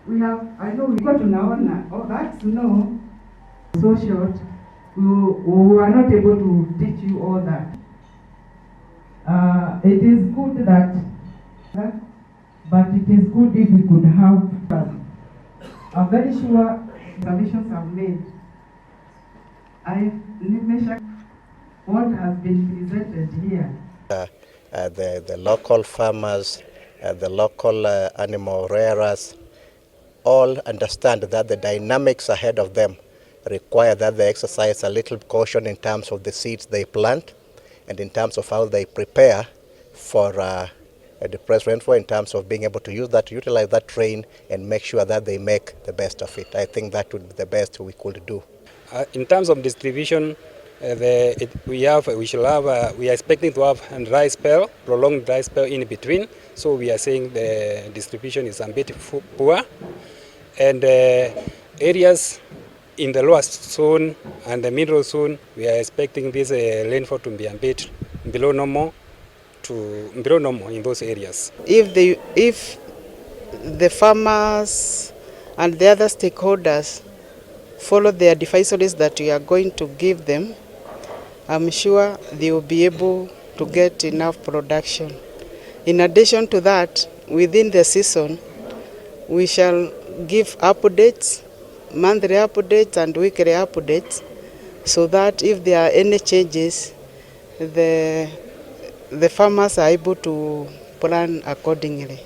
I know we got tunaona, that snow so short, we were not able to teach you all that. It is good that, but it is good if we could have, I'm very sure submissions have made. I measure what has been presented here. The local farmers, the local animal rearers, all understand that the dynamics ahead of them require that they exercise a little caution in terms of the seeds they plant and in terms of how they prepare for depressed rainfall, in terms of being able to use that, to utilize that rain and make sure that they make the best of it. I think that would be the best we could do. In terms of distribution, we are expecting to have a dry spell, prolonged dry spell in between. So we are saying the distribution is a bit poor, and areas in the lower zone and the middle zone, we are expecting this rainfall to be a bit below normal in those areas. If the farmers and the other stakeholders follow the advisories that we are going to give them, I'm sure they will be able to get enough production. In addition to that, within the season, we shall give updates, monthly updates and weekly updates, so that if there are any changes, the farmers are able to plan accordingly.